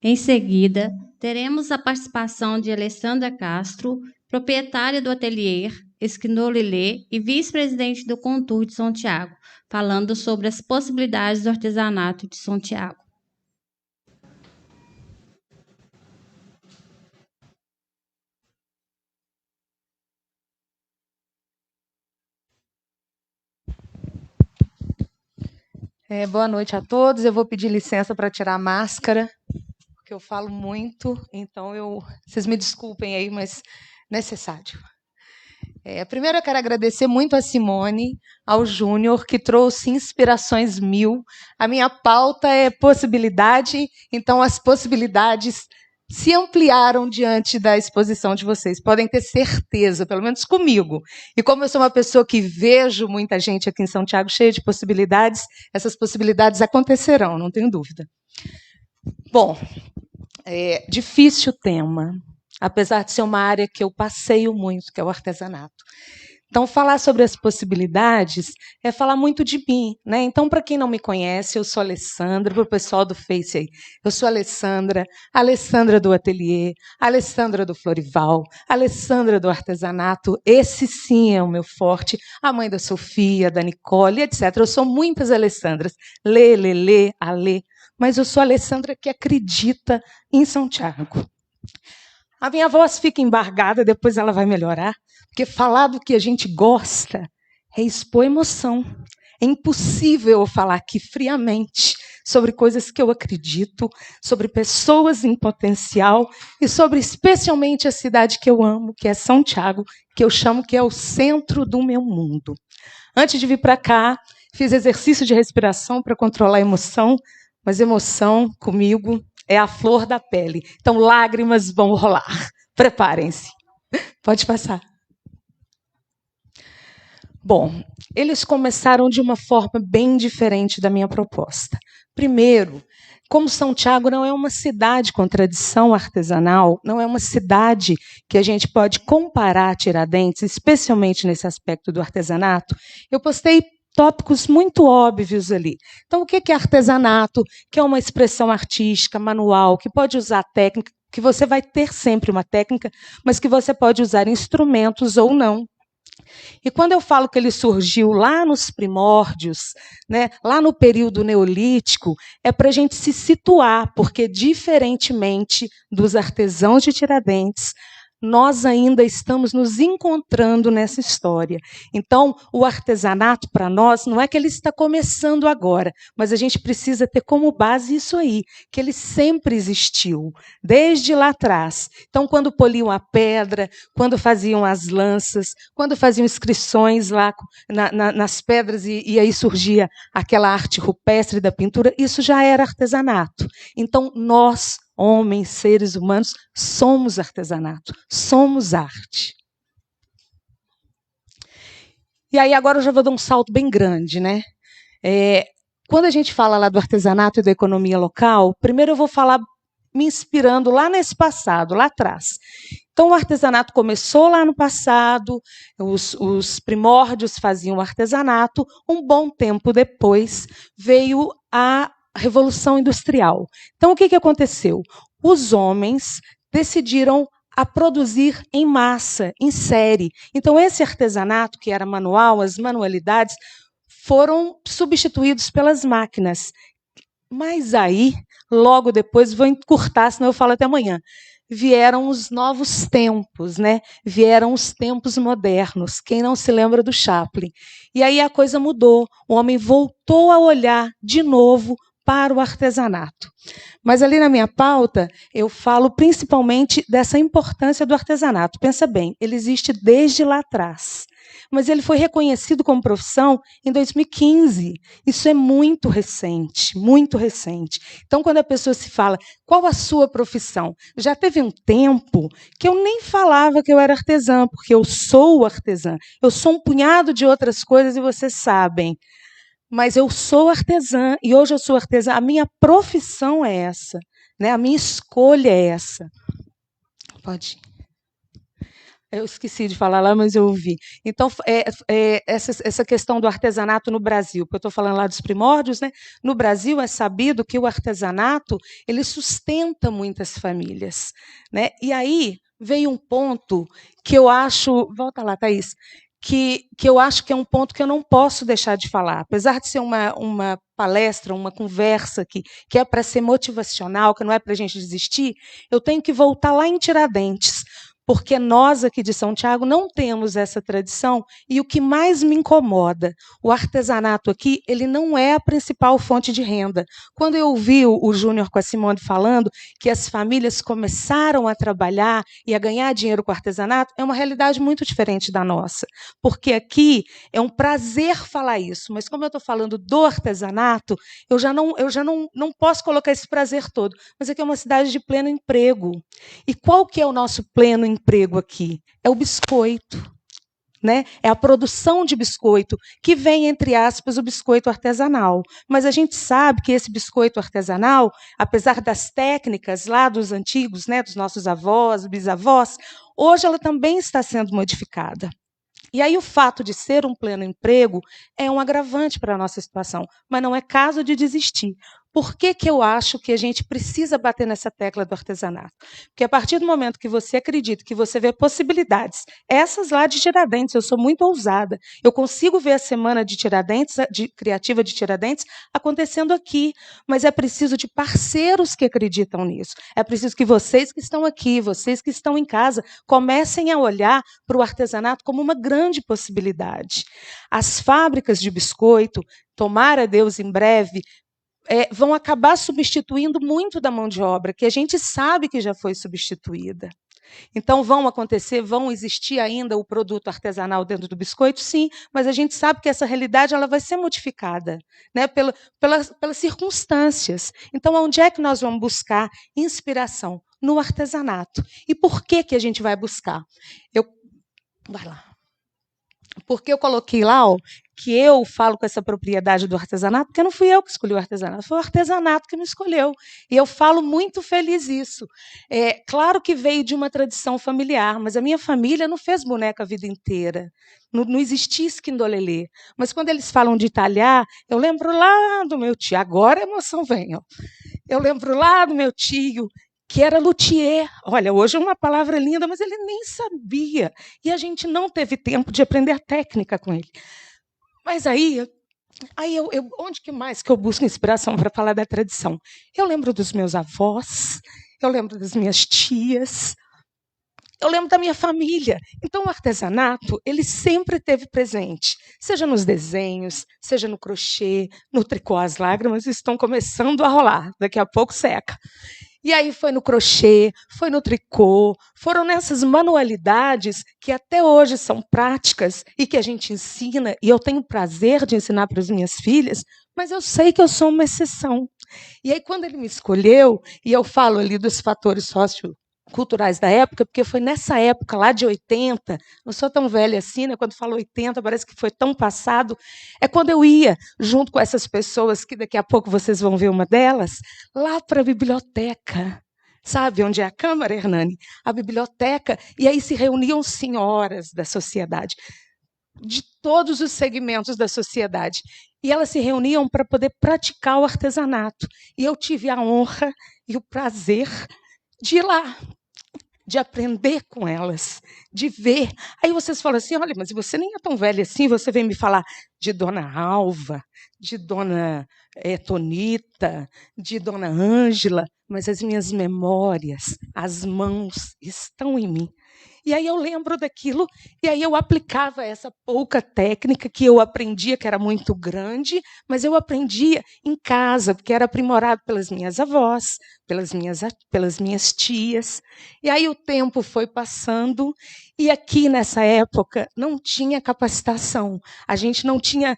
Em seguida, teremos a participação de Alessandra Castro, proprietária do ateliê Esquinolilê e vice-presidente do Contur de São Tiago, falando sobre as possibilidades do artesanato de São Tiago. Boa noite a todos. Eu vou pedir licença para tirar a máscara, porque eu falo muito, então vocês me desculpem aí, mas necessário. Primeiro eu quero agradecer muito a Simone, ao Júnior, que trouxe inspirações mil. A minha pauta é possibilidade, então as possibilidades se ampliaram diante da exposição de vocês. Podem ter certeza, pelo menos comigo. E como eu sou uma pessoa que vejo muita gente aqui em São Tiago cheia de possibilidades, essas possibilidades acontecerão, não tenho dúvida. Bom, difícil tema, apesar de ser uma área que eu passeio muito, que é o artesanato. Então, falar sobre as possibilidades é falar muito de mim, né? Então, para quem não me conhece, eu sou Alessandra, para o pessoal do Face aí, eu sou Alessandra do Ateliê, Alessandra do Florival, Alessandra do Artesanato, esse sim é o meu forte, a mãe da Sofia, da Nicole, etc. Eu sou muitas Alessandras, Lê, Alê, mas eu sou a Alessandra que acredita em São Tiago. A minha voz fica embargada, depois ela vai melhorar, porque falar do que a gente gosta é expor emoção. É impossível eu falar aqui friamente sobre coisas que eu acredito, sobre pessoas em potencial e sobre especialmente a cidade que eu amo, que é São Tiago, que eu chamo que é o centro do meu mundo. Antes de vir para cá, fiz exercício de respiração para controlar a emoção, mas emoção comigo é a flor da pele. Então, lágrimas vão rolar. Preparem-se. Pode passar. Bom, eles começaram de uma forma bem diferente da minha proposta. Primeiro, como São Tiago não é uma cidade com tradição artesanal, não é uma cidade que a gente pode comparar a Tiradentes, especialmente nesse aspecto do artesanato, eu postei tópicos muito óbvios ali. Então, o que é artesanato? Que é uma expressão artística, manual, que pode usar técnica, que você vai ter sempre uma técnica, mas que você pode usar instrumentos ou não. E quando eu falo que ele surgiu lá nos primórdios, né, lá no período neolítico, é para a gente se situar, porque, diferentemente dos artesãos de Tiradentes, nós ainda estamos nos encontrando nessa história. Então, o artesanato, para nós, não é que ele está começando agora, mas a gente precisa ter como base isso aí, que ele sempre existiu, desde lá atrás. Então, quando poliam a pedra, quando faziam as lanças, quando faziam inscrições lá nas pedras e aí surgia aquela arte rupestre da pintura, isso já era artesanato. Então, nós, homens, seres humanos, somos artesanato, somos arte. E aí agora eu já vou dar um salto bem grande, né? Quando a gente fala lá do artesanato e da economia local, primeiro eu vou falar me inspirando lá nesse passado, lá atrás. Então, o artesanato começou lá no passado, os primórdios faziam artesanato, um bom tempo depois veio a Revolução Industrial. Então, o que aconteceu? Os homens decidiram a produzir em massa, em série. Então, esse artesanato, que era manual, as manualidades, foram substituídos pelas máquinas. Mas aí, logo depois, vou encurtar, senão eu falo até amanhã, vieram os novos tempos, né? Vieram os tempos modernos. Quem não se lembra do Chaplin? E aí a coisa mudou. O homem voltou a olhar de novo para o artesanato. Mas ali na minha pauta, eu falo principalmente dessa importância do artesanato. Pensa bem, ele existe desde lá atrás. Mas ele foi reconhecido como profissão em 2015. Isso é muito recente, muito recente. Então, quando a pessoa se fala, qual a sua profissão? Já teve um tempo que eu nem falava que eu era artesã, porque eu sou artesã. Eu sou um punhado de outras coisas e vocês sabem. Mas eu sou artesã, e hoje eu sou artesã. A minha profissão é essa, né? A minha escolha é essa. Pode ir. Eu esqueci de falar lá, mas eu ouvi. Então, essa questão do artesanato no Brasil, porque eu estou falando lá dos primórdios, né? No Brasil é sabido que o artesanato ele sustenta muitas famílias, né? E aí veio um ponto que eu acho, volta lá, Thaís, que eu acho que é um ponto que eu não posso deixar de falar. Apesar de ser uma palestra, uma conversa que é para ser motivacional, que não é para a gente desistir, eu tenho que voltar lá em Tiradentes, porque nós aqui de São Tiago não temos essa tradição, e o que mais me incomoda, o artesanato aqui, ele não é a principal fonte de renda. Quando eu ouvi o Júnior com a Simone falando que as famílias começaram a trabalhar e a ganhar dinheiro com o artesanato, é uma realidade muito diferente da nossa, porque aqui é um prazer falar isso, mas como eu estou falando do artesanato, eu já não posso colocar esse prazer todo, mas aqui é uma cidade de pleno emprego. E qual que é o nosso pleno emprego aqui? É o biscoito. Né? É a produção de biscoito, que vem, entre aspas, o biscoito artesanal. Mas a gente sabe que esse biscoito artesanal, apesar das técnicas lá dos antigos, né, dos nossos avós, bisavós, hoje ela também está sendo modificada. E aí o fato de ser um pleno emprego é um agravante para a nossa situação, mas não é caso de desistir. Por que eu acho que a gente precisa bater nessa tecla do artesanato? Porque a partir do momento que você acredita, que você vê possibilidades, essas lá de Tiradentes, eu sou muito ousada, eu consigo ver a semana de Tiradentes, criativa de Tiradentes, acontecendo aqui, mas é preciso de parceiros que acreditam nisso. É preciso que vocês que estão aqui, vocês que estão em casa, comecem a olhar para o artesanato como uma grande possibilidade. As fábricas de biscoito, tomara Deus em breve, vão acabar substituindo muito da mão de obra, que a gente sabe que já foi substituída. Então, vão existir ainda o produto artesanal dentro do biscoito? Sim, mas a gente sabe que essa realidade ela vai ser modificada, né, pelas circunstâncias. Então, onde é que nós vamos buscar inspiração? No artesanato. E por que a gente vai buscar? Vai lá. Porque eu coloquei lá que eu falo com essa propriedade do artesanato, porque não fui eu que escolhi o artesanato, foi o artesanato que me escolheu. E eu falo muito feliz isso. Claro que veio de uma tradição familiar, mas a minha família não fez boneca a vida inteira. Não existia esquindolelê. Mas quando eles falam de talhar, eu lembro lá do meu tio. Agora a emoção vem. Eu lembro lá do meu tio, que era luthier. Olha, hoje é uma palavra linda, mas ele nem sabia. E a gente não teve tempo de aprender a técnica com ele. Mas aí onde que mais que eu busco inspiração para falar da tradição? Eu lembro dos meus avós, eu lembro das minhas tias, eu lembro da minha família. Então, o artesanato, ele sempre esteve presente, seja nos desenhos, seja no crochê, no tricô. As lágrimas estão começando a rolar, daqui a pouco seca. E aí foi no crochê, foi no tricô, foram nessas manualidades que até hoje são práticas e que a gente ensina, e eu tenho prazer de ensinar para as minhas filhas, mas eu sei que eu sou uma exceção. E aí, quando ele me escolheu, e eu falo ali dos fatores socioculturais da época, porque foi nessa época lá de 80, não sou tão velha assim, né? Quando falo 80, parece que foi tão passado, é quando eu ia, junto com essas pessoas, que daqui a pouco vocês vão ver uma delas, lá para a biblioteca. Sabe onde é a Câmara, Hernani? A biblioteca, e aí se reuniam senhoras da sociedade, de todos os segmentos da sociedade. E elas se reuniam para poder praticar o artesanato. E eu tive a honra e o prazer de ir lá, de aprender com elas, de ver. Aí vocês falam assim, olha, mas você nem é tão velha assim, você vem me falar de Dona Alva, de Dona Tonita, de Dona Ângela, mas as minhas memórias, as mãos estão em mim. E aí eu lembro daquilo, e aí eu aplicava essa pouca técnica que eu aprendia, que era muito grande, mas eu aprendia em casa, porque era aprimorado pelas minhas avós, pelas minhas tias. E aí o tempo foi passando, e aqui nessa época não tinha capacitação, a gente não tinha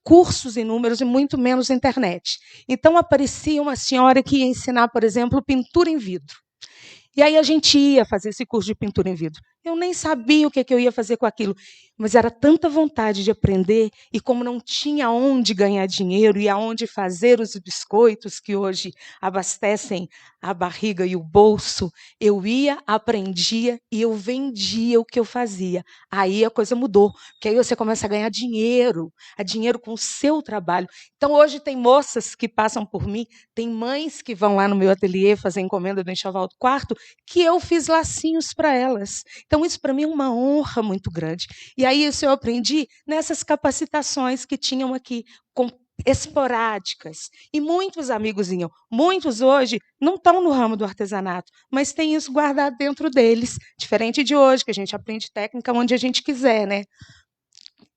cursos inúmeros e muito menos internet. Então aparecia uma senhora que ia ensinar, por exemplo, pintura em vidro. E aí a gente ia fazer esse curso de pintura em vidro. Eu nem sabia o que eu ia fazer com aquilo, mas era tanta vontade de aprender, e como não tinha onde ganhar dinheiro e aonde fazer os biscoitos que hoje abastecem a barriga e o bolso, eu ia, aprendia e eu vendia o que eu fazia. Aí a coisa mudou, porque aí você começa a ganhar dinheiro, com o seu trabalho. Então, hoje tem moças que passam por mim, tem mães que vão lá no meu ateliê fazer encomenda do enxoval do quarto, que eu fiz lacinhos para elas. Então, isso para mim é uma honra muito grande. E aí isso eu aprendi nessas capacitações que tinham aqui, esporádicas. E muitos amigos iam. Muitos hoje não estão no ramo do artesanato, mas têm isso guardado dentro deles. Diferente de hoje, que a gente aprende técnica onde a gente quiser, né?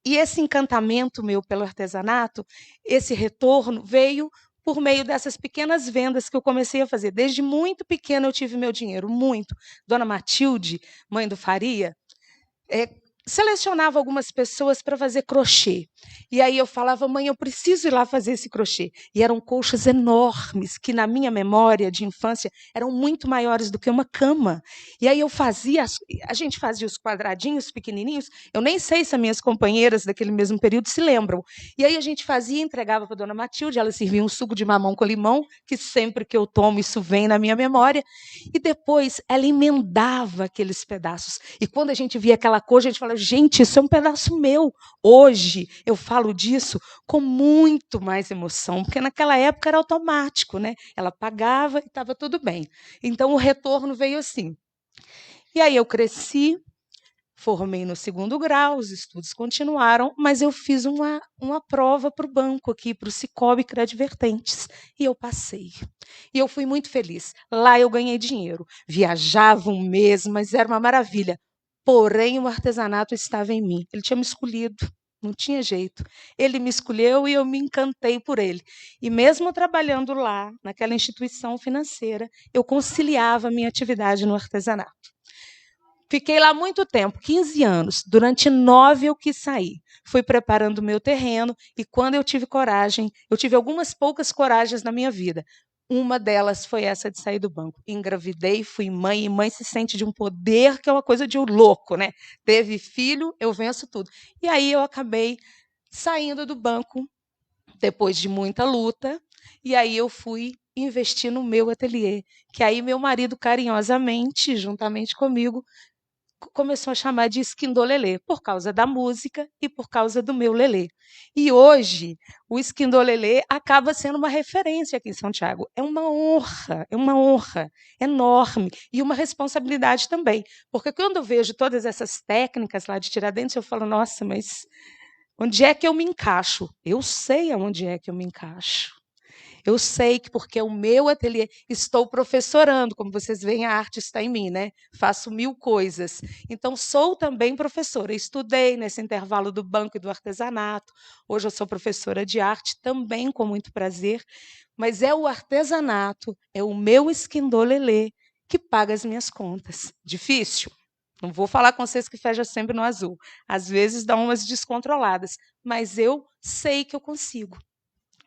E esse encantamento meu pelo artesanato, esse retorno, veio por meio dessas pequenas vendas que eu comecei a fazer. Desde muito pequena eu tive meu dinheiro, muito. Dona Matilde, mãe do Faria, selecionava algumas pessoas para fazer crochê. E aí eu falava, mãe, eu preciso ir lá fazer esse crochê. E eram colchas enormes, que na minha memória de infância eram muito maiores do que uma cama. E aí eu fazia, a gente fazia os quadradinhos pequenininhos, eu nem sei se as minhas companheiras daquele mesmo período se lembram. E aí a gente fazia e entregava para a dona Matilde, ela servia um suco de mamão com limão, que sempre que eu tomo isso vem na minha memória. E depois ela emendava aqueles pedaços. E quando a gente via aquela cor, a gente falava, gente, isso é um pedaço meu. Hoje eu falo disso com muito mais emoção, porque naquela época era automático, né? Ela pagava e estava tudo bem. Então o retorno veio assim. E aí eu cresci, formei no 2º grau, os estudos continuaram, mas eu fiz uma prova para o banco aqui, para o Sicoob Credivertentes, e eu passei. E eu fui muito feliz. Lá eu ganhei dinheiro. Viajava um mês, mas era uma maravilha. Porém, o artesanato estava em mim. Ele tinha me escolhido, não tinha jeito. Ele me escolheu e eu me encantei por ele. E mesmo trabalhando lá, naquela instituição financeira, eu conciliava a minha atividade no artesanato. Fiquei lá muito tempo, 15 anos. Durante 9 eu quis sair. Fui preparando o meu terreno e quando eu tive coragem, eu tive algumas poucas coragens na minha vida. Uma delas foi essa de sair do banco. Engravidei, fui mãe, e mãe se sente de um poder que é uma coisa de um louco, né? Teve filho, eu venço tudo. E aí eu acabei saindo do banco depois de muita luta, e aí eu fui investir no meu ateliê, que aí meu marido carinhosamente, juntamente comigo, começou a chamar de esquindolelê, por causa da música e por causa do meu lelê. E hoje, o esquindolelê acaba sendo uma referência aqui em São Tiago. É uma honra enorme e uma responsabilidade também. Porque quando eu vejo todas essas técnicas lá de Tiradentes, eu falo, nossa, mas onde é que eu me encaixo? Eu sei aonde é que eu me encaixo. Eu sei que porque é o meu ateliê, estou professorando, como vocês veem, a arte está em mim, né? Faço 1000 coisas. Então, sou também professora. Estudei nesse intervalo do banco e do artesanato. Hoje eu sou professora de arte, também com muito prazer. Mas é o artesanato, é o meu esquindolelê que paga as minhas contas. Difícil? Não vou falar com vocês que fecha sempre no azul. Às vezes dá umas descontroladas, mas eu sei que eu consigo.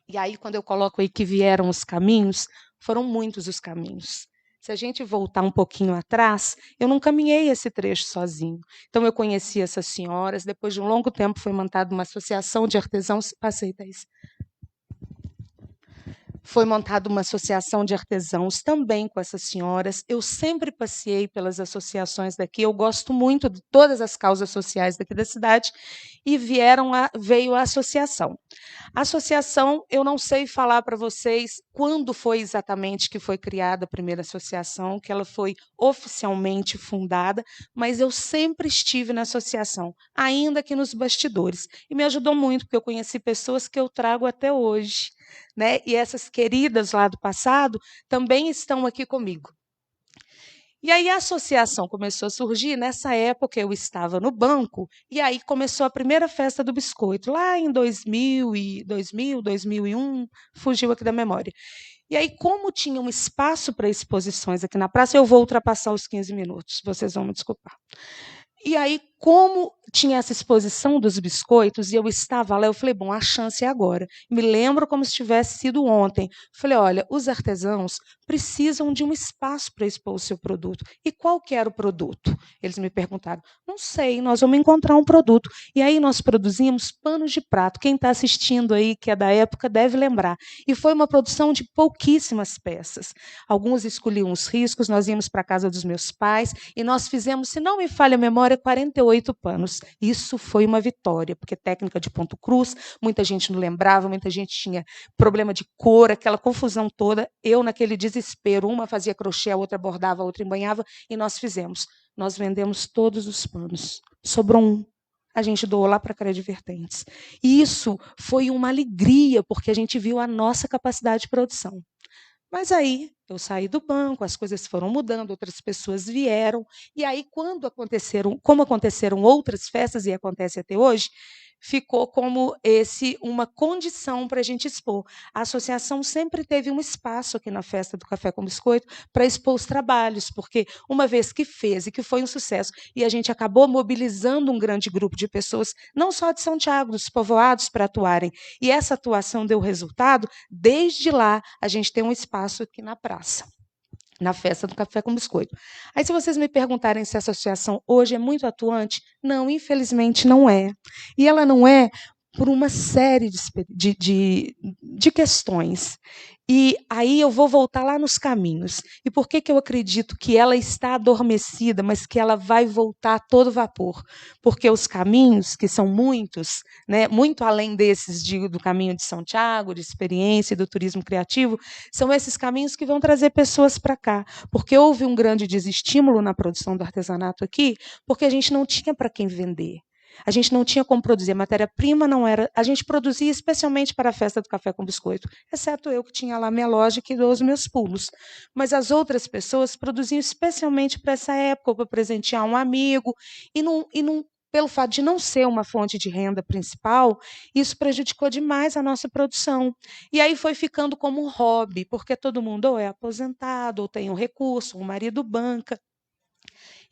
E aí, quando eu coloco aí que vieram os caminhos, foram muitos os caminhos. Se a gente voltar um pouquinho atrás, eu não caminhei esse trecho sozinho. Então, eu conheci essas senhoras, depois de um longo tempo foi montada uma associação de artesãos. Passei, Thaís. Foi montada uma associação de artesãos também com essas senhoras. Eu sempre passeei pelas associações daqui, eu gosto muito de todas as causas sociais daqui da cidade, e veio a associação. A associação, eu não sei falar para vocês quando foi exatamente que foi criada a primeira associação, que ela foi oficialmente fundada, mas eu sempre estive na associação, ainda que nos bastidores. E me ajudou muito, porque eu conheci pessoas que eu trago até hoje, né? E essas queridas lá do passado também estão aqui comigo. E aí a associação começou a surgir, nessa época eu estava no banco, e aí começou a primeira festa do biscoito, lá em 2001, fugiu aqui da memória. E aí, como tinha um espaço para exposições aqui na praça, eu vou ultrapassar os 15 minutos, vocês vão me desculpar. E aí, como tinha essa exposição dos biscoitos e eu estava lá, eu falei, bom, a chance é agora. Me lembro como se tivesse sido ontem. Falei, olha, os artesãos precisam de um espaço para expor o seu produto. E qual que era o produto? Eles me perguntaram, não sei, nós vamos encontrar um produto. E aí nós produzimos panos de prato. Quem está assistindo aí, que é da época, deve lembrar. E foi uma produção de pouquíssimas peças. Alguns escolhiam os riscos, nós íamos para a casa dos meus pais e nós fizemos, se não me falha a memória, 48 panos. Isso foi uma vitória, porque técnica de ponto cruz, muita gente não lembrava, muita gente tinha problema de cor, aquela confusão toda. Eu, naquele desespero, uma fazia crochê, a outra bordava, a outra embanhava, e nós fizemos. Nós vendemos todos os panos. Sobrou um. A gente doou lá para a Cred Vertentes. E isso foi uma alegria, porque a gente viu a nossa capacidade de produção. Mas aí eu saí do banco, as coisas foram mudando, outras pessoas vieram, e aí como aconteceram outras festas e acontece até hoje, ficou como uma condição para a gente expor. A associação sempre teve um espaço aqui na festa do Café com Biscoito para expor os trabalhos, porque uma vez que fez e que foi um sucesso, e a gente acabou mobilizando um grande grupo de pessoas, não só de São Tiago, dos povoados, para atuarem, e essa atuação deu resultado, desde lá a gente tem um espaço aqui na praça, na festa do Café com Biscoito. Aí, se vocês me perguntarem se a associação hoje é muito atuante, não, infelizmente não é. E ela não é por uma série de questões. E aí eu vou voltar lá nos caminhos. E por que eu acredito que ela está adormecida, mas que ela vai voltar a todo vapor? Porque os caminhos, que são muitos, né, muito além desses do caminho de São Tiago, de experiência e do turismo criativo, são esses caminhos que vão trazer pessoas para cá. Porque houve um grande desestímulo na produção do artesanato aqui, porque a gente não tinha para quem vender. A gente não tinha como produzir, a matéria-prima não era... A gente produzia especialmente para a festa do Café com Biscoito, exceto eu, que tinha lá minha loja, que dou os meus pulos. Mas as outras pessoas produziam especialmente para essa época, para presentear um amigo, pelo fato de não ser uma fonte de renda principal, isso prejudicou demais a nossa produção. E aí foi ficando como um hobby, porque todo mundo ou é aposentado, ou tem um recurso, um marido banca.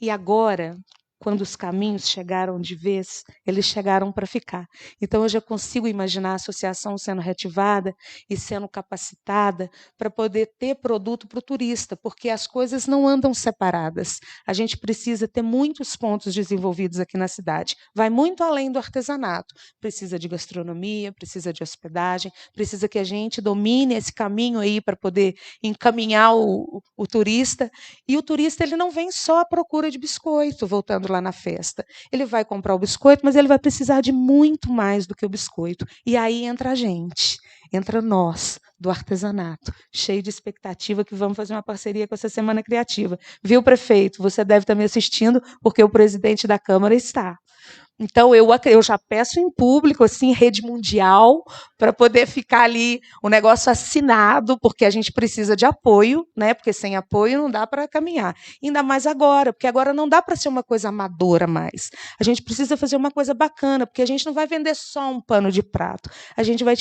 E agora, quando os caminhos chegaram de vez, eles chegaram para ficar. Então, eu já consigo imaginar a associação sendo reativada e sendo capacitada para poder ter produto para o turista, porque as coisas não andam separadas. A gente precisa ter muitos pontos desenvolvidos aqui na cidade. Vai muito além do artesanato. Precisa de gastronomia, precisa de hospedagem, precisa que a gente domine esse caminho aí para poder encaminhar o turista. E o turista ele não vem só à procura de biscoito, voltando lá na festa. Ele vai comprar o biscoito, mas ele vai precisar de muito mais do que o biscoito. E aí entra a gente, entra nós, do artesanato, cheio de expectativa que vamos fazer uma parceria com essa Semana Criativa. Viu, prefeito? Você deve estar me assistindo, porque o presidente da Câmara está. Então, eu já peço em público, assim, rede mundial, para poder ficar ali o negócio assinado, porque a gente precisa de apoio, né? Porque sem apoio não dá para caminhar. Ainda mais agora, porque agora não dá para ser uma coisa amadora mais. A gente precisa fazer uma coisa bacana, porque a gente não vai vender só um pano de prato. A gente vai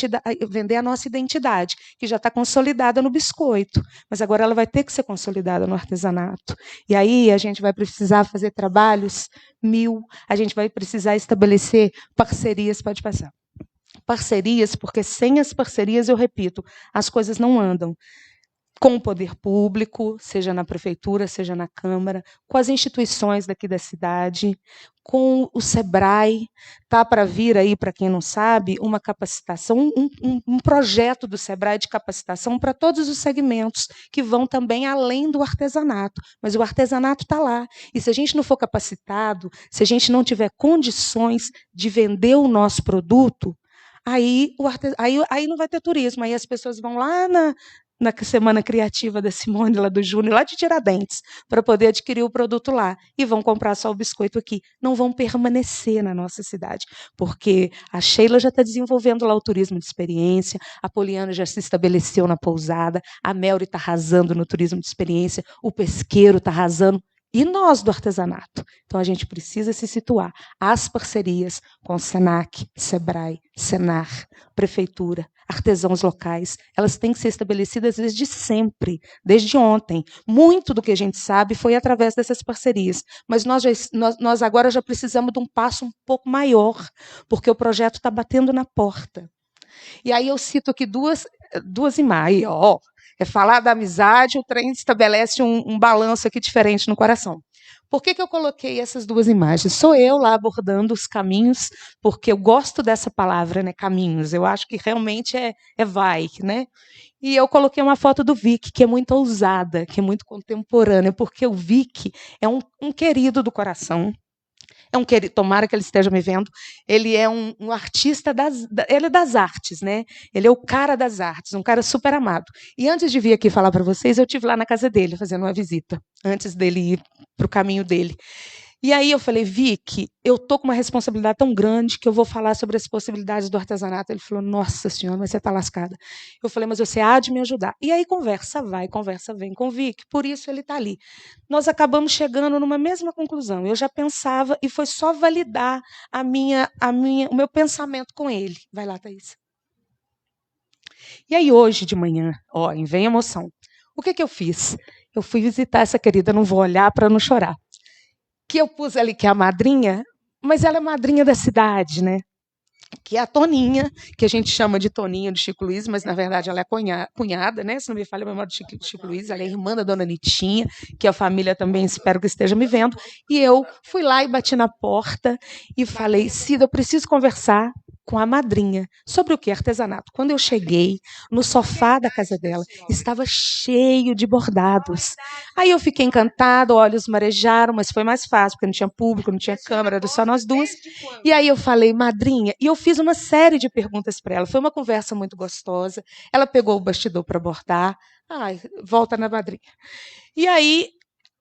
vender a nossa identidade, que já está consolidada no biscoito, mas agora ela vai ter que ser consolidada no artesanato. E aí a gente vai precisar fazer trabalhos 1000, a gente vai precisar estabelecer parcerias, pode passar. Parcerias, porque sem as parcerias, eu repito, as coisas não andam. Com o poder público, seja na prefeitura, seja na Câmara, com as instituições daqui da cidade, com o SEBRAE. Está para vir aí, para quem não sabe, uma capacitação, um projeto do SEBRAE de capacitação para todos os segmentos, que vão também além do artesanato. Mas o artesanato está lá. E se a gente não for capacitado, se a gente não tiver condições de vender o nosso produto, aí não vai ter turismo. Aí as pessoas vão lá na Semana Criativa da Simone, lá do Júnior, lá de Tiradentes, para poder adquirir o produto lá. E vão comprar só o biscoito aqui. Não vão permanecer na nossa cidade, porque a Sheila já está desenvolvendo lá o turismo de experiência, a Poliana já se estabeleceu na pousada, a Melry está arrasando no turismo de experiência, o pesqueiro está arrasando, e nós do artesanato. Então, a gente precisa se situar. As parcerias com o SENAC, SEBRAE, SENAR, Prefeitura, artesãos locais. Elas têm que ser estabelecidas desde sempre, desde ontem. Muito do que a gente sabe foi através dessas parcerias, mas nós agora já precisamos de um passo um pouco maior, porque o projeto está batendo na porta. E aí eu cito aqui duas imagens. Ó, é falar da amizade, o trem estabelece um balanço aqui diferente no coração. Por que eu coloquei essas duas imagens? Sou eu lá abordando os caminhos, porque eu gosto dessa palavra, né, caminhos. Eu acho que realmente vai, né? E eu coloquei uma foto do Vic, que é muito ousada, que é muito contemporânea, porque o Vic é um querido do coração. Tomara que ele esteja me vendo. Ele é um artista ele é das artes, né? Ele é o cara das artes, um cara super amado. E antes de vir aqui falar para vocês, eu estive lá na casa dele fazendo uma visita, antes dele ir para o caminho dele. E aí eu falei, Vic, eu estou com uma responsabilidade tão grande que eu vou falar sobre as possibilidades do artesanato. Ele falou, nossa senhora, mas você está lascada. Eu falei, mas você há de me ajudar. E aí conversa vai, conversa vem com o Vic, por isso ele está ali. Nós acabamos chegando numa mesma conclusão. Eu já pensava e foi só validar o meu pensamento com ele. Vai lá, Thaís. E aí hoje de manhã, ó, vem emoção. O que eu fiz? Eu fui visitar essa querida, não vou olhar para não chorar. Que eu pus ali que é a madrinha, mas ela é madrinha da cidade, né? Que é a Toninha, que a gente chama de Toninha do Chico Luiz, mas na verdade ela é cunhada, né? Se não me falha a memória do Chico Luiz, ela é irmã da dona Nitinha, que a família também espero que esteja me vendo. E eu fui lá e bati na porta e falei, Cida, eu preciso conversar com a madrinha sobre o que? Artesanato. Quando eu cheguei no sofá da casa dela, estava cheio de bordados. Aí eu fiquei encantada, olhos marejaram, mas foi mais fácil, porque não tinha público, não tinha câmera, era só nós duas. E aí eu falei, madrinha, e eu fiz uma série de perguntas para ela. Foi uma conversa muito gostosa. Ela pegou o bastidor para bordar. Ai, volta na madrinha. E aí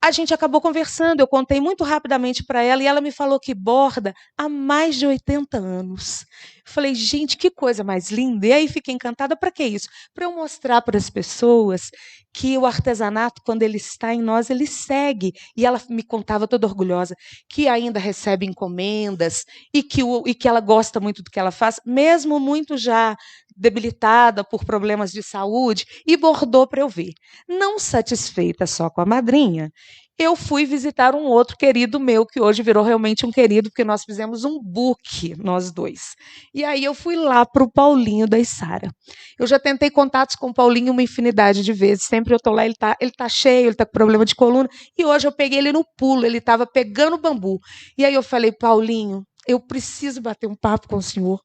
a gente acabou conversando, eu contei muito rapidamente para ela e ela me falou que borda há mais de 80 anos. Eu falei, gente, que coisa mais linda. E aí fiquei encantada, para que isso? Para eu mostrar para as pessoas que o artesanato, quando ele está em nós, ele segue. E ela me contava toda orgulhosa que ainda recebe encomendas e que ela gosta muito do que ela faz, mesmo muito já debilitada por problemas de saúde, e bordou para eu ver. Não satisfeita só com a madrinha, eu fui visitar um outro querido meu, que hoje virou realmente um querido, porque nós fizemos um book, nós dois. E aí eu fui lá para o Paulinho da Içara. Eu já tentei contatos com o Paulinho uma infinidade de vezes, sempre eu estou lá, ele tá cheio, ele está com problema de coluna, e hoje eu peguei ele no pulo, ele estava pegando bambu. E aí eu falei, Paulinho, eu preciso bater um papo com o senhor.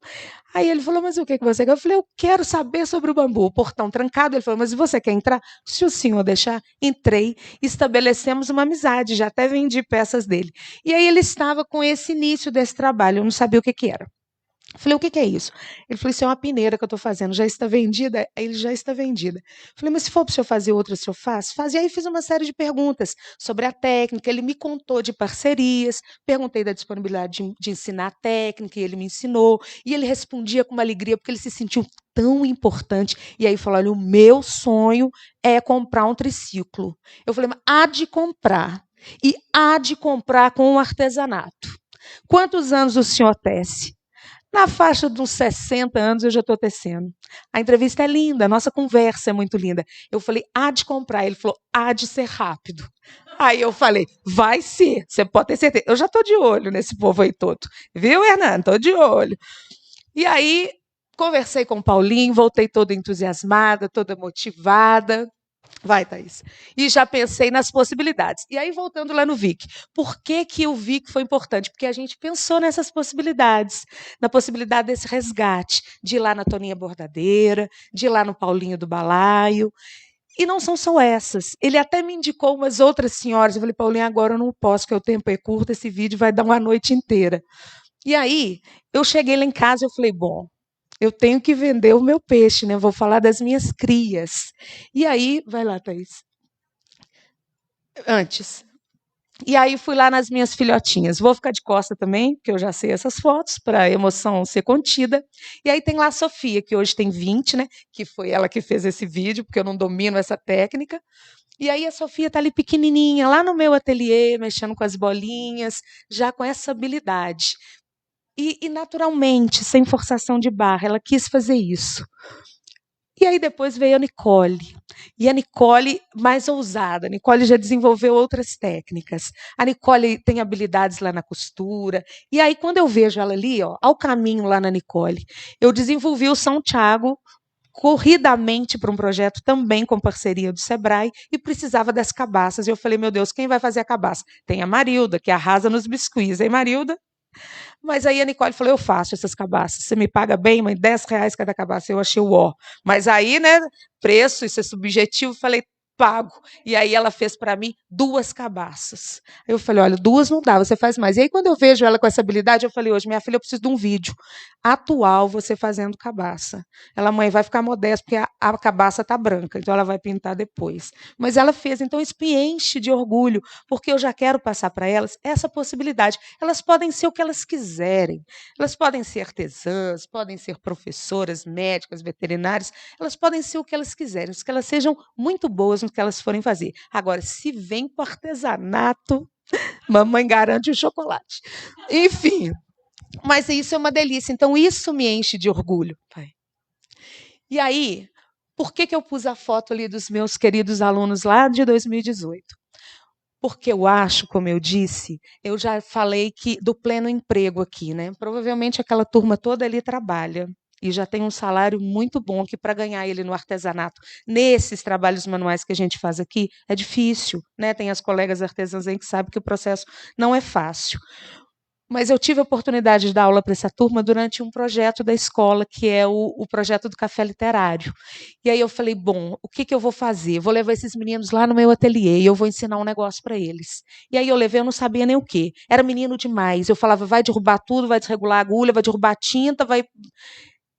Aí ele falou, mas o que você quer? Eu falei, eu quero saber sobre o bambu. O portão trancado. Ele falou, mas você quer entrar? Se o senhor deixar, entrei, estabelecemos uma amizade, já até vendi peças dele. E aí ele estava com esse início desse trabalho, eu não sabia o que era. Eu falei, o que é isso? Ele falou, isso é uma peneira que eu estou fazendo, já está vendida? Ele já está vendida. Eu falei, mas se for para o senhor fazer outra, o senhor faz? Faz. E aí fiz uma série de perguntas sobre a técnica, ele me contou de parcerias, perguntei da disponibilidade de ensinar a técnica, e ele me ensinou, e ele respondia com uma alegria, porque ele se sentiu tão importante. E aí falou, olha, o meu sonho é comprar um triciclo. Eu falei, mas há de comprar, e há de comprar com um artesanato. Quantos anos o senhor tece? Na faixa de uns 60 anos eu já estou tecendo. A entrevista é linda, a nossa conversa é muito linda. Eu falei, há de comprar. Ele falou, há de ser rápido. Aí eu falei, vai ser, você pode ter certeza. Eu já estou de olho nesse povo aí todo. Viu, Hernando? Estou de olho. E aí, conversei com o Paulinho, voltei toda entusiasmada, toda motivada. Vai, Thaís. E já pensei nas possibilidades. E aí, voltando lá no Vic. Por que o Vic foi importante? Porque a gente pensou nessas possibilidades, na possibilidade desse resgate, de ir lá na Toninha Bordadeira, de ir lá no Paulinho do Balaio. E não são só essas. Ele até me indicou umas outras senhoras. Eu falei, Paulinho, agora eu não posso, porque o tempo é curto, esse vídeo vai dar uma noite inteira. E aí, eu cheguei lá em casa e falei, bom, eu tenho que vender o meu peixe, né? Vou falar das minhas crias. E aí, vai lá, Thaís. Antes. E aí fui lá nas minhas filhotinhas. Vou ficar de costa também, porque eu já sei essas fotos, para a emoção ser contida. E aí tem lá a Sofia, que hoje tem 20, né? Que foi ela que fez esse vídeo, porque eu não domino essa técnica. E aí a Sofia está ali pequenininha, lá no meu ateliê, mexendo com as bolinhas, já com essa habilidade. E naturalmente, sem forçação de barra, ela quis fazer isso. E aí depois veio a Nicole. E a Nicole, mais ousada, a Nicole já desenvolveu outras técnicas. A Nicole tem habilidades lá na costura. E aí, quando eu vejo ela ali, ó, ao caminho lá na Nicole, eu desenvolvi o São Tiago corridamente para um projeto também com parceria do Sebrae e precisava das cabaças. E eu falei, meu Deus, quem vai fazer a cabaça? Tem a Marilda, que arrasa nos biscuits. Hein, Marilda? Mas aí a Nicole falou, eu faço essas cabaças. Você me paga bem, mãe? R$ 10 cada cabaça. Eu achei o ó. Mas aí, né, preço, isso é subjetivo. Falei, pago. E aí ela fez para mim 2 cabaças. Eu falei, olha, 2 não dá, você faz mais. E aí quando eu vejo ela com essa habilidade, eu falei, hoje, minha filha, eu preciso de um vídeo atual você fazendo cabaça. Ela, mãe, vai ficar modesta, porque a cabaça tá branca, então ela vai pintar depois. Mas ela fez, então isso me enche de orgulho, porque eu já quero passar para elas essa possibilidade. Elas podem ser o que elas quiserem. Elas podem ser artesãs, podem ser professoras, médicas, veterinárias, elas podem ser o que elas quiserem, que elas sejam muito boas no que elas forem fazer. Agora, se vem para o artesanato, mamãe garante o chocolate. Enfim, mas isso é uma delícia. Então, isso me enche de orgulho, pai. E aí, por que eu pus a foto ali dos meus queridos alunos lá de 2018? Porque eu acho, como eu disse, eu já falei que do pleno emprego aqui, né? Provavelmente aquela turma toda ali trabalha e já tem um salário muito bom que para ganhar ele no artesanato, nesses trabalhos manuais que a gente faz aqui, é difícil, né? Tem as colegas artesãs aí que sabem que o processo não é fácil. Mas eu tive a oportunidade de dar aula para essa turma durante um projeto da escola, que é o projeto do café literário. E aí eu falei, bom, o que eu vou fazer? Vou levar esses meninos lá no meu ateliê e eu vou ensinar um negócio para eles. E aí eu levei, eu não sabia nem o quê. Era menino demais. Eu falava, vai derrubar tudo, vai desregular a agulha, vai derrubar tinta, vai...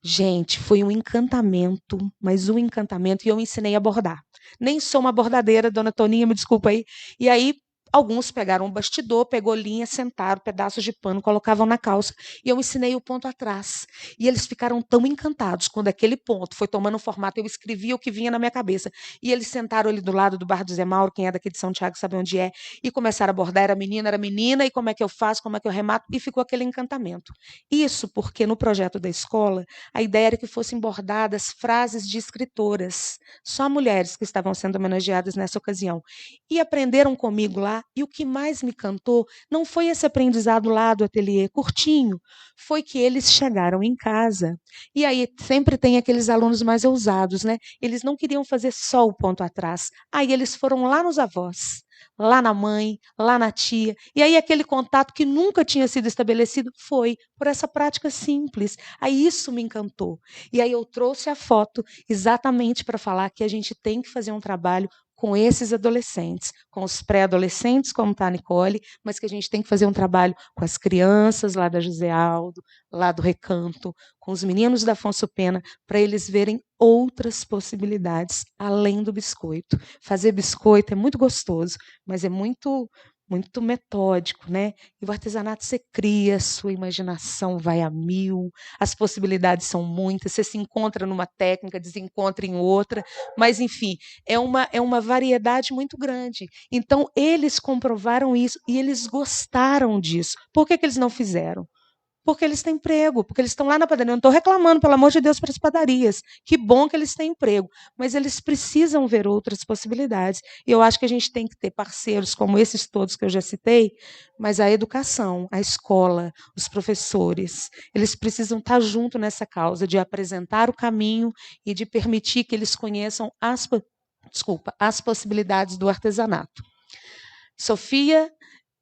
Gente, foi um encantamento, mas um encantamento, e eu ensinei a bordar. Nem sou uma bordadeira, dona Toninha, me desculpa aí. E aí, alguns pegaram um bastidor, pegou linha, sentaram pedaços de pano, colocavam na calça, e eu ensinei o ponto atrás. E eles ficaram tão encantados quando aquele ponto foi tomando formato, eu escrevia o que vinha na minha cabeça. E eles sentaram ali do lado do Bar do Zé Mauro, quem é daqui de São Tiago sabe onde é, e começaram a bordar, era menina, e como é que eu faço, como é que eu remato, e ficou aquele encantamento. Isso porque no projeto da escola, a ideia era que fossem bordadas frases de escritoras, só mulheres que estavam sendo homenageadas nessa ocasião. E aprenderam comigo lá, e o que mais me encantou não foi esse aprendizado lá do ateliê curtinho, foi que eles chegaram em casa. E aí sempre tem aqueles alunos mais ousados, né? Eles não queriam fazer só o ponto atrás. Aí eles foram lá nos avós, lá na mãe, lá na tia. E aí aquele contato que nunca tinha sido estabelecido foi por essa prática simples. Aí isso me encantou. E aí eu trouxe a foto exatamente para falar que a gente tem que fazer um trabalho com esses adolescentes, com os pré-adolescentes, como está a Nicole, mas que a gente tem que fazer um trabalho com as crianças lá da José Aldo, lá do Recanto, com os meninos da Afonso Pena, para eles verem outras possibilidades além do biscoito. Fazer biscoito é muito gostoso, mas é muito metódico, né? E o artesanato você cria, sua imaginação vai a mil, as possibilidades são muitas, você se encontra numa técnica, desencontra em outra, mas enfim, é uma variedade muito grande. Então, eles comprovaram isso e eles gostaram disso. Por que eles não fizeram? Porque eles têm emprego, porque eles estão lá na padaria. Eu não estou reclamando, pelo amor de Deus, para as padarias. Que bom que eles têm emprego. Mas eles precisam ver outras possibilidades. E eu acho que a gente tem que ter parceiros como esses todos que eu já citei, mas a educação, a escola, os professores, eles precisam estar junto nessa causa de apresentar o caminho e de permitir que eles conheçam as possibilidades do artesanato. Sofia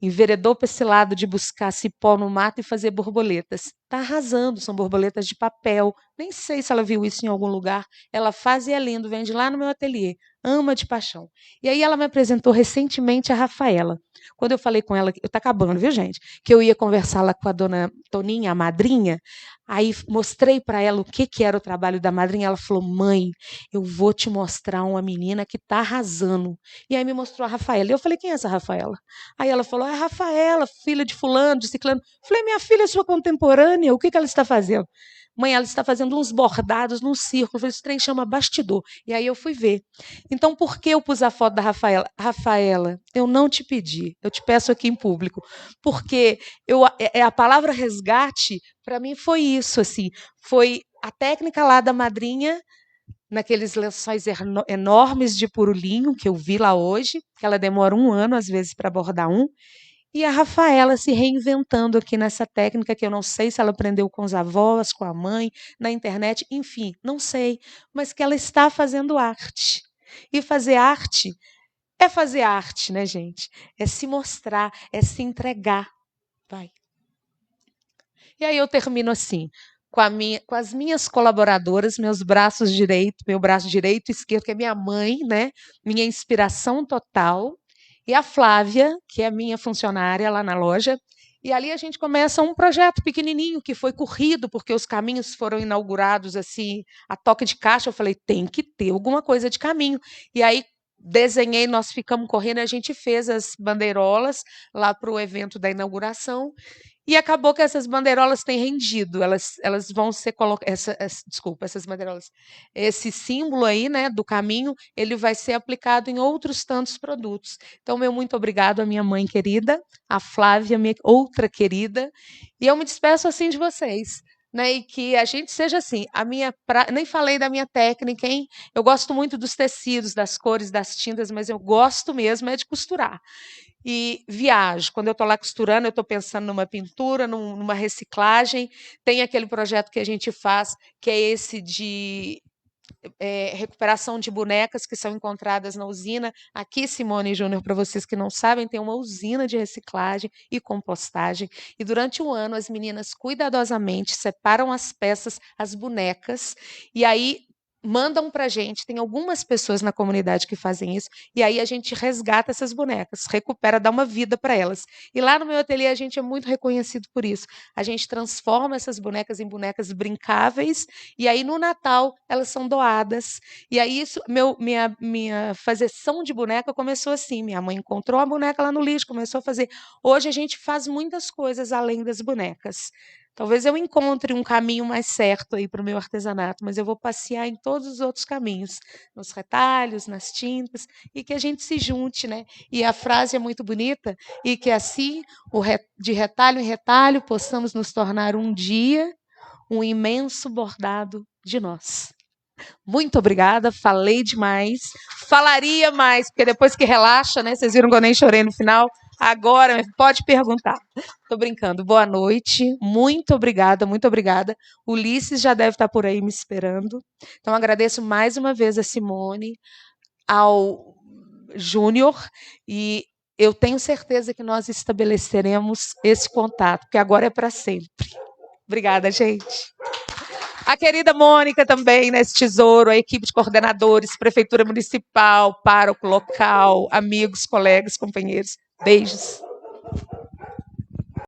enveredou para esse lado de buscar cipó no mato e fazer borboletas. Está arrasando, são borboletas de papel. Nem sei se ela viu isso em algum lugar. Ela faz e é lindo, vende lá no meu ateliê. Ama de paixão. E aí ela me apresentou recentemente a Rafaela. Quando eu falei com ela, está acabando, viu, gente? Que eu ia conversar lá com a dona Toninha, a madrinha. Aí mostrei para ela o que era o trabalho da madrinha. Ela falou, mãe, eu vou te mostrar uma menina que está arrasando. E aí me mostrou a Rafaela. E eu falei, quem é essa Rafaela? Aí ela falou, é a Rafaela, filha de fulano, de ciclano. Falei, minha filha é sua contemporânea, o que ela está fazendo? Mãe, ela está fazendo uns bordados num círculo. Eu falei, esse trem chama bastidor. E aí eu fui ver. Então, por que eu pus a foto da Rafaela? Rafaela, eu não te pedi, eu te peço aqui em público, porque a palavra resgate, para mim, foi isso, assim, foi a técnica lá da madrinha naqueles lençóis enormes de purulinho que eu vi lá hoje, que ela demora 1 ano, às vezes, para bordar um. E a Rafaela se reinventando aqui nessa técnica que eu não sei se ela aprendeu com os avós, com a mãe, na internet, enfim, não sei, mas que ela está fazendo arte. E fazer arte, né, gente? É se mostrar, é se entregar. Vai. E aí eu termino assim, com as minhas colaboradoras, meu braço direito e esquerdo, que é minha mãe, né? Minha inspiração total, e a Flávia, que é minha funcionária lá na loja. E ali a gente começa um projeto pequenininho que foi corrido, porque os caminhos foram inaugurados assim, a toque de caixa. Eu falei, tem que ter alguma coisa de caminho. E aí desenhei, nós ficamos correndo, a gente fez as bandeirolas lá para o evento da inauguração. E acabou que essas bandeirolas têm rendido, elas vão ser colocadas, desculpa, essas bandeirolas, esse símbolo aí, né, do caminho, ele vai ser aplicado em outros tantos produtos. Então, meu muito obrigado à minha mãe querida, a Flávia, minha outra querida, e eu me despeço assim de vocês, né, e que a gente seja assim, nem falei da minha técnica, hein? Eu gosto muito dos tecidos, das cores, das tintas, mas eu gosto mesmo é de costurar. E viajo. Quando eu estou lá costurando, eu estou pensando numa pintura, numa reciclagem. Tem aquele projeto que a gente faz, que é esse de recuperação de bonecas que são encontradas na usina. Aqui, Simone e Júnior, para vocês que não sabem, tem uma usina de reciclagem e compostagem. E durante 1 ano, as meninas cuidadosamente separam as peças, as bonecas, e aí mandam para a gente. Tem algumas pessoas na comunidade que fazem isso, e aí a gente resgata essas bonecas, recupera, dá uma vida para elas. E lá no meu ateliê a gente é muito reconhecido por isso. A gente transforma essas bonecas em bonecas brincáveis, e aí no Natal elas são doadas. E aí minha fazeção de boneca começou assim. Minha mãe encontrou a boneca lá no lixo, começou a fazer. Hoje a gente faz muitas coisas além das bonecas. Talvez eu encontre um caminho mais certo aí para o meu artesanato, mas eu vou passear em todos os outros caminhos, nos retalhos, nas tintas, e que a gente se junte, né? E a frase é muito bonita, e que assim, de retalho em retalho, possamos nos tornar um dia um imenso bordado de nós. Muito obrigada, falei demais, falaria mais, porque depois que relaxa, né? Vocês viram que eu nem chorei no final. Agora, pode perguntar. Estou brincando. Boa noite. Muito obrigada, muito obrigada. Ulisses já deve estar por aí me esperando. Então, agradeço mais uma vez a Simone, ao Júnior, e eu tenho certeza que nós estabeleceremos esse contato, porque agora é para sempre. Obrigada, gente. A querida Mônica também, nesse tesouro, a equipe de coordenadores, Prefeitura Municipal, pároco local, amigos, colegas, companheiros. Beijos.